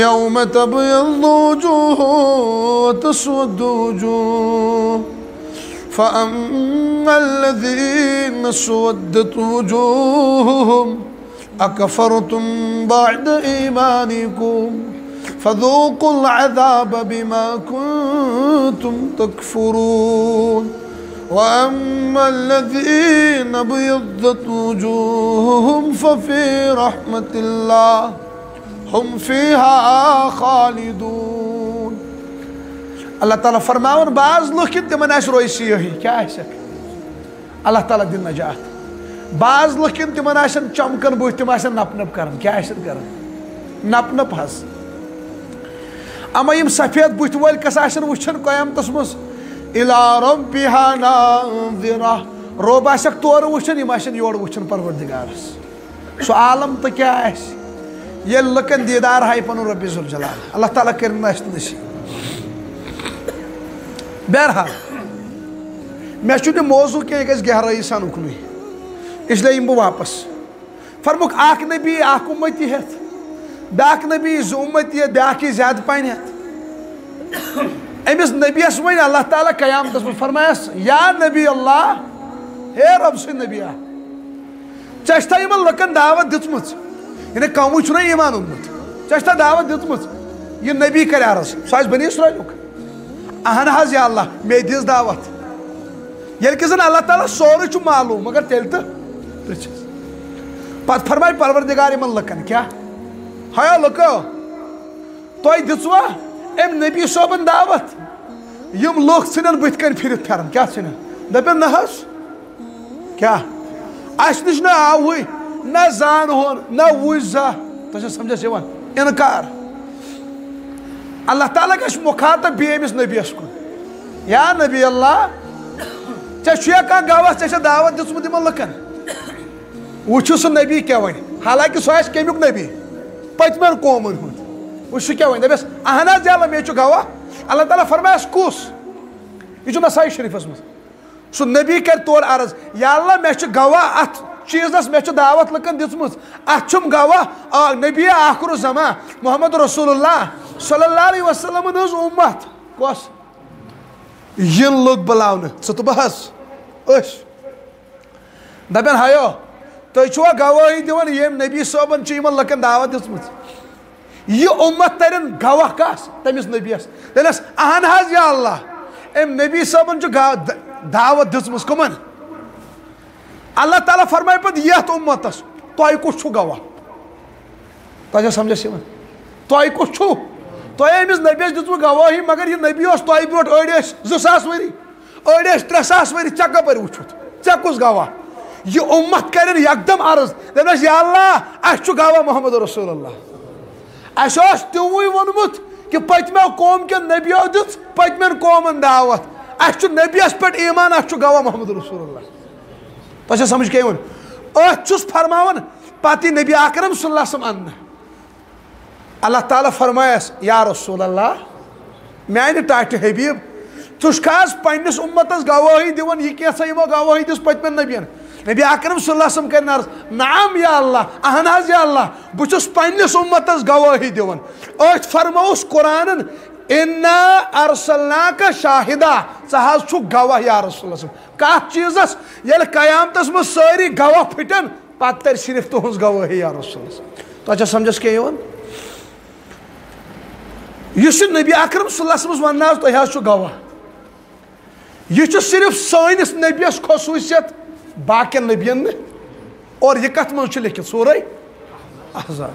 يوم تبيض وجوه وتسود وجوه فأما الذين اسودت وجوههم أكفرتم بعد إيمانكم فذوقوا العذاب بما كنتم تكفرون وأما الذين ابيضت وجوههم ففي رحمة الله ہم فیہا خالدون. اللہ تعالیٰ فرماون بعض لوگ تمن آس روی سیاہی کیا آسک اللہ تعالیٰ دن نجات. بعض لوگ تمن آسن چمکن بوتھ تم آسن نپ نپ کرن کیا آسن کرن نپ نپ حس. اما یم سفید بوتھ ول کس آسن وچھن قیامتس مز الی ربہا ناظرہ رب آسک تور وچھن یم آسن یور وچھن پروردگارس. سو عالم تو کیا آس یہ لکن دیدار ہے پنو رب ذوالجلال. اللہ تعالیٰ کرنا اس نصیب. بہرحال میں چھُ نہٕ موضوع کینٛہہ یہِ گژھِ گہرٲیی سان اُکنُے اس لیے یِمہٕ بہٕ واپس. فرموکھ اکھ نبی اکھ اُمتی ہٮ۪تھ بیٛاکھ نبی زٕ اُمتی ہٮ۪تھ بیٛاکھ یی زیادٕ پہن ہٮ۪تھ. أمِس نبیَس وۄنۍ اللہ تعالیٰ قیامتس منٛز فرمایس یا نبی اللہ ہے رب سٕنٛدۍ نبیہ ژےٚ چھتھا یِمن لُکن دعوت دِژمٕژ یعنی قومٕے چھُنا ایمان اوٚنمُت ژےٚ چھتھا دعوت دِژمٕژ یہِ نبی کرِ عرض سُہ آسہِ بنی اسرائیلُک اہن حظ یا اللہ مے دِژ دعوت ییٚلہِ کہِ زن اللہ تعالیٰ سورُے چھُ معلوٗم مگر تیٚلہِ تہٕ پرٛژھِس. پتہٕ فرمایہِ پروردگار یِمن لُکن کیٛاہ ہیا لُکو تۄہہِ دِژوا أمۍ نبی صٲبن دعوت یِم لُکھ ژھٕنن بٕتھِ کَنۍ پھِرِتھ پھٮ۪رن کیٛاہ ژھٕنن دٔپِن نہ حظ کیٛاہ اَسہِ نِش نہ آوٕے نہ زان ہون نہ وٕچھ زانٛہہ تۄہہِ چھا سمجھس یِوان اِنکار. اللہ تعالیٰ گژھِ مُخاطب بیٚیہِ أمِس نبیَس کُن یا نبی اللہ ژےٚ چھُیا کانٛہہ گواہ ژےٚ چھےٚ دعوت دِژمٕژ یِمن لُکن وٕچھِو سُہ نبی کیٛاہ وَنہِ حالانکہِ سُہ آسہِ کمیُک نبی پٔتمٮ۪ن قومن ہُنٛد وٕچھ سُہ کیٛاہ وَنہِ دَپٮ۪س اہن حظ یا اللہ مے چھُ گواہ. اللہ تعالیٰ فرمایس کُس یہِ چھُ نسائی شریٖفس منٛز. سُہ نبی کرِ تورٕ عرض یا اللہ مےٚ چھُ گواہ اتھ چیٖزس مےٚ چھُ دعوت لُکن دِژمٕژ اتھ چھُم گواہ نبی آخر زمان محمد رسول اللہ صلی اللہ علیہ وسلم ہٕنٛز اُمت کۄس یِن لُکھ بُلاونہٕ ژٕ تہٕ بہٕ حظ أسۍ دپن ہیو تُہۍ چھُوا گوٲہی دِوان ییٚمۍ نبی صٲبن چھِ یِمن لُکن دعوت دِژمٕژ یہِ اُمت ترن گواہ کس تٔمِس نبیَس دٔپنس اہن حظ یا اللہ أمۍ نبی صٲبن چھُ دعوت دِژمٕژ کٕمن. اللہ تعالیٰ فرمائے پتہٕ یتھ اُمتس تۄہہِ کُس چھُ گواہ. تۄہہِ چھا سمجھس یِوان تۄہہِ کُس چھُ تۄہہِ أمِس نبیَس دِژوٕ گوٲہی مگر یہِ نبی اوس تۄہہِ برونٛٹھ أڑۍ ٲسۍ 2000 ؤری أڑۍ ٲسۍ 3000 ؤری ژےٚ کپٲرۍ وٕچھُتھ ژےٚ کُس گواہ. یہِ اُمت کرن یکدم عرض دپنس یا اللہ اَسہِ چھُ گواہ محمد رسول اللہ اَسہِ اوس تِموٕے ووٚنمُت کہِ پٔتمیو قوم کٮ۪ن نبیو دِژ پٔتمٮ۪ن قومن دعوت اَسہِ چھُ نبیَس پٮ۪ٹھ ایمان اَسہِ چھُ گواہ محمد رسول اللہ. تۄہہِ چھا سمجھ کیٛاہ ووٚن أتھۍ چھُس فرماوان پتہٕ یی نبی اکرم صلی اللہ علیہ وسلم اننہٕ اللہ تعالیٰ فرمایس یا رسول اللہ میانہِ ٹاٹھہِ حبیٖب ژٕ چھُکھ حظ پننِس اُمتس گوٲہی دِوان یہِ کینٛژھا یِمو گوٲہی دِژ پٔتمٮ۪ن نبین. نبی اکرم صلی اللہ علیہ وسلم کرِ عرض نعم یا اللہ اہن حظ یا اللہ بہٕ چھُس پننِس اُمتس گوٲہی دِوان. أتھۍ فرمووُس قرآنن اِنا ارسلناکَ شاہدا ژٕ حظ چھُکھ گواہ یا رسول اللہ کتھ چیٖزس ییٚلہِ قیامتس منٛز سٲری گواہ پھٕٹن پتہٕ ترِ صرف تُہنٛز گوٲہی یا رسول اللہ. تۄہہِ چھا سمجھس کیٛاہ یِوان یُس یہِ نبی اکرم صلی اللہ علیہ وسلم وننہٕ حظ تُہۍ حظ چھُ گواہ یہِ چھُ صرف سٲنِس نبیَس خصوٗصیت باقین نبین نہٕ اور یہِ کتھ منٛز چھُ لیکھِتھ سورے احزاب.